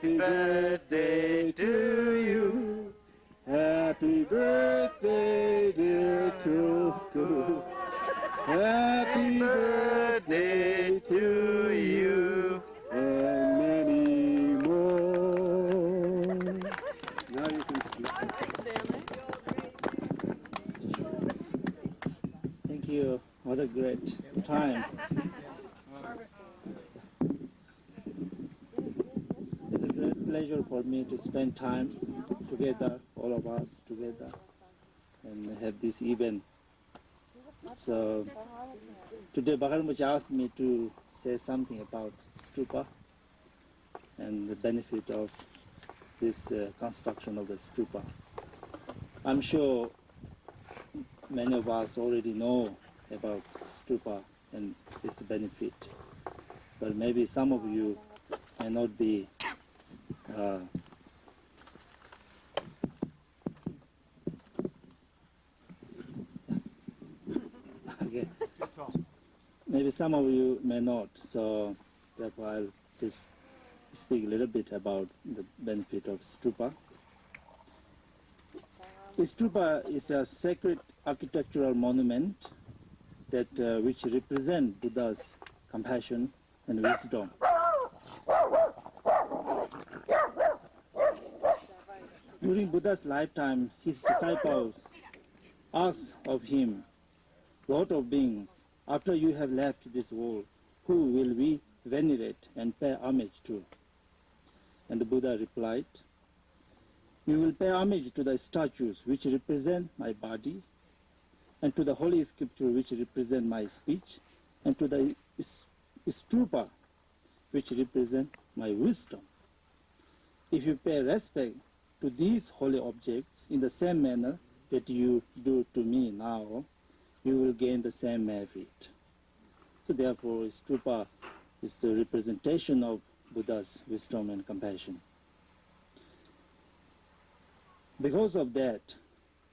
Happy birthday to you. Happy birthday, dear Tulku. Happy birthday to you. And many more. Now you can speak. Thank you. What a great time. It's a great pleasure for me to spend time together, all of us together, and have this event. So today Rinpoche asked me to say something about stupa and the benefit of this construction of the stupa. I'm sure many of us already know about stupa and its benefit, but maybe some of you may not be okay. Maybe some of you may not, so therefore I'll just speak a little bit about the benefit of stupa. The stupa is a sacred architectural monument that which represent Buddha's compassion and wisdom. During Buddha's lifetime, his disciples asked of him, Lord of beings, after you have left this world, who will we venerate and pay homage to? And the Buddha replied, you will pay homage to the statues which represent my body, and to the holy scripture which represent my speech, and to the stupa which represent my wisdom. If you pay respect to these holy objects in the same manner that you do to me now, you will gain the same merit. So therefore, stupa is the representation of Buddha's wisdom and compassion. Because of that,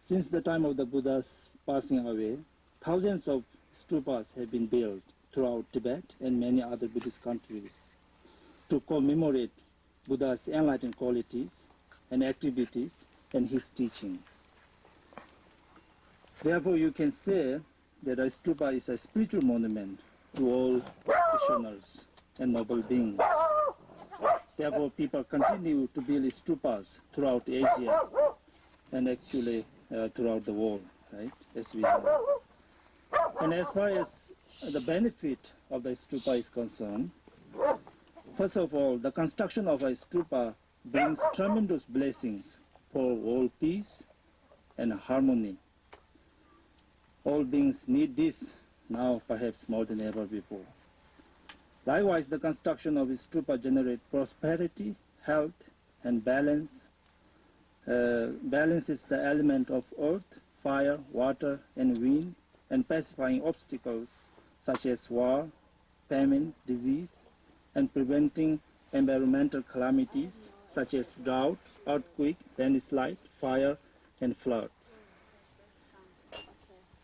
since the time of the Buddha's passing away, thousands of stupas have been built throughout Tibet and many other Buddhist countries to commemorate Buddha's enlightened qualities and activities and his teachings. Therefore, you can say that a stupa is a spiritual monument to all practitioners and noble beings. Therefore, people continue to build stupas throughout Asia and actually throughout the world, right, as we know. And as far as the benefit of the stupa is concerned, first of all, the construction of a stupa brings tremendous blessings for world peace and harmony. All beings need this now perhaps more than ever before. Likewise, the construction of a stupa generates prosperity, health, and balance. Balance is the element of earth, fire, water, and wind, and pacifying obstacles such as war, famine, disease, and preventing environmental calamities such as drought, earthquake, landslide, fire, and floods.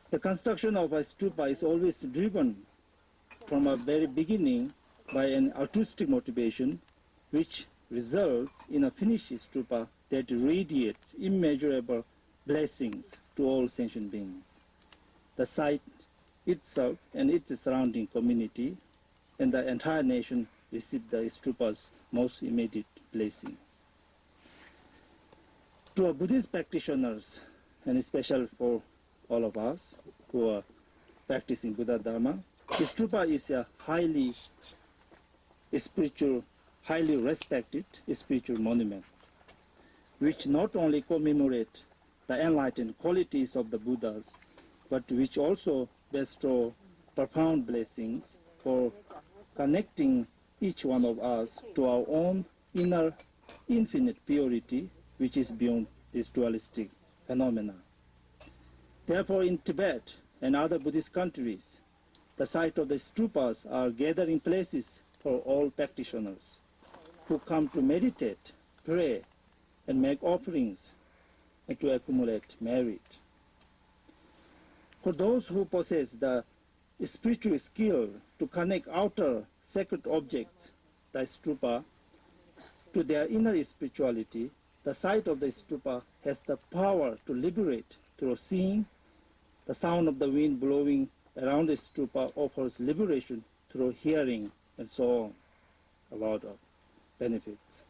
The construction of a stupa is always driven from a very beginning by an altruistic motivation, which results in a finished stupa that radiates immeasurable blessings to all sentient beings. The site itself and its surrounding community and the entire nation receive the stupa's most immediate blessings. To our Buddhist practitioners, and especially for all of us who are practicing Buddha Dharma, the stupa is a highly spiritual, highly respected spiritual monument, which not only commemorate the enlightened qualities of the Buddhas, but which also bestow profound blessings for connecting each one of us to our own inner infinite purity, which is beyond this dualistic phenomena. Therefore, in Tibet and other Buddhist countries, the site of the stupas are gathering places for all practitioners who come to meditate, pray, and make offerings and to accumulate merit. For those who possess the spiritual skill to connect outer sacred objects, the stupa, to their inner spirituality, the sight of the stupa has the power to liberate through seeing. The sound of the wind blowing around the stupa offers liberation through hearing, and so on. A lot of benefits.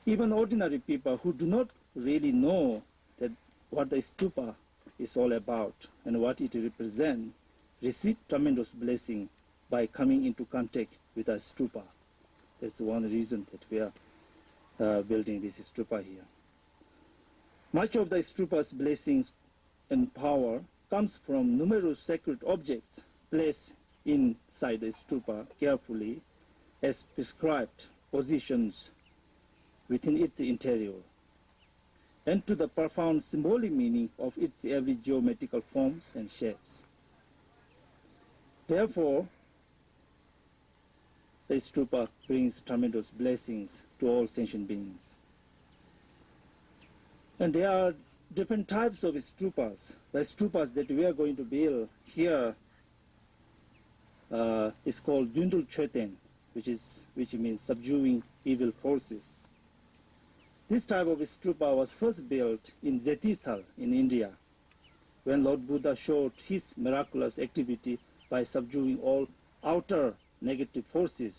Even ordinary people who do not really know that what the stupa is all about and what it represents receive tremendous blessing by coming into contact with a stupa. That's one reason that we are building this stupa here. Much of the stupa's blessings and power comes from numerous sacred objects placed inside the stupa carefully as prescribed positions within its interior, and to the profound symbolic meaning of its every geometrical forms and shapes. Therefore, the stupa brings tremendous blessings to all sentient beings. And there are different types of stupas. The stupas that we are going to build here is called Dundul Choten, which means subduing evil forces. This type of stupa was first built in Zetisal in India, when Lord Buddha showed his miraculous activity by subduing all outer negative forces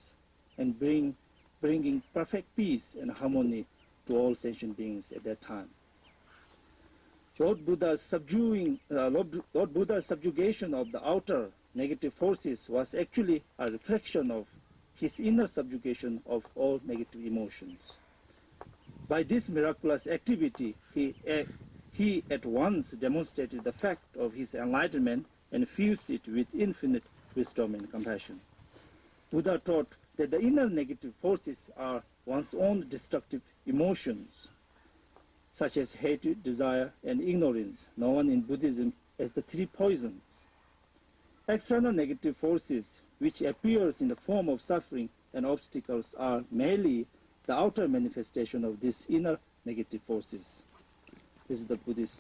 and bringing perfect peace and harmony to all sentient beings at that time. Lord Buddha's subjugation of the outer negative forces was actually a reflection of his inner subjugation of all negative emotions. By this miraculous activity, he at once demonstrated the fact of his enlightenment and fused it with infinite wisdom and compassion. Buddha taught that the inner negative forces are one's own destructive emotions, such as hatred, desire, and ignorance, known in Buddhism as the three poisons. External negative forces, which appears in the form of suffering and obstacles, are merely the outer manifestation of these inner negative forces. This is the Buddhist,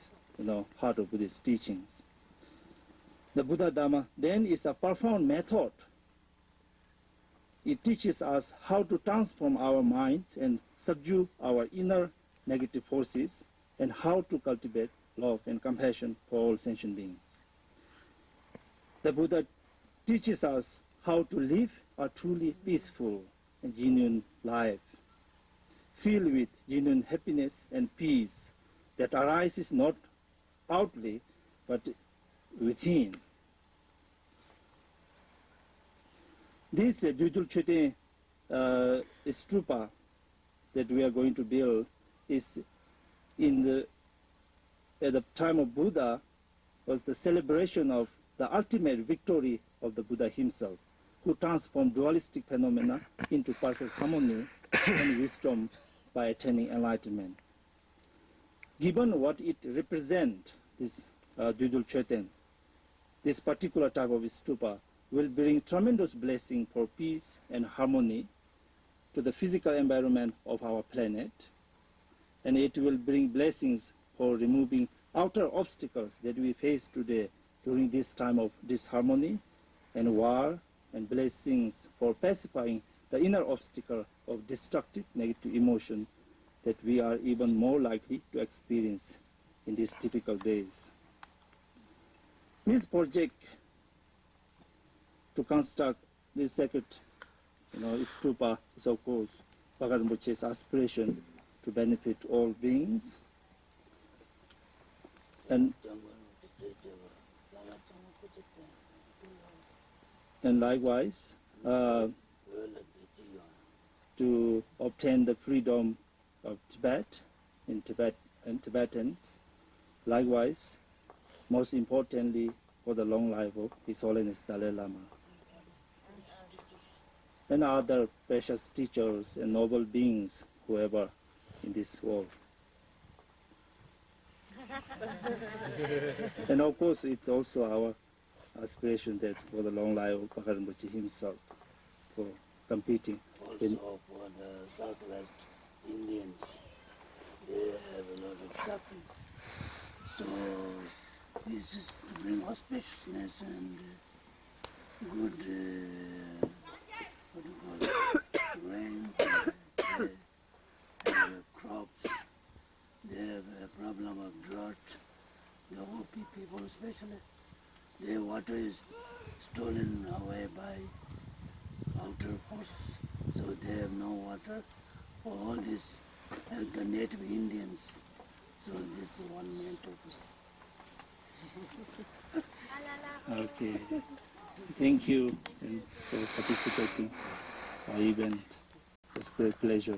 heart of Buddhist teachings. The Buddha Dhamma then is a profound method. It teaches us how to transform our minds and subdue our inner negative forces, and how to cultivate love and compassion for all sentient beings. The Buddha teaches us how to live a truly peaceful and genuine life, filled with genuine happiness and peace that arises not outwardly but within. This Dudul Choten stupa that we are going to build is at the time of Buddha was the celebration of the ultimate victory of the Buddha himself, who transformed dualistic phenomena into perfect harmony and wisdom by attaining enlightenment. Given what it represents, this Dudul Choten, this particular type of stupa will bring tremendous blessing for peace and harmony to the physical environment of our planet, and it will bring blessings for removing outer obstacles that we face today during this time of disharmony and war, and blessings for pacifying the inner obstacle of destructive negative emotion that we are even more likely to experience in these difficult days. This project to construct this sacred stupa is, of course, Bhagavad Rinpoche's aspiration to benefit all beings. And likewise, to obtain the freedom of Tibet and Tibetans. Likewise, most importantly, for the long life of His Holiness Dalai Lama and other precious teachers and noble beings whoever in this world. And of course, it's also our aspiration that for the long life of Bhagavad Rinpoche himself, for competing. Also for the Southwest Indians, they have a lot of suffering. So this is to bring auspiciousness and good, what do you call it, rain, Hopi people especially, their water is stolen away by outer forces, so they have no water for all this, the native Indians. So this is one main purpose. Okay. Thank you for participating our event. It's a great pleasure.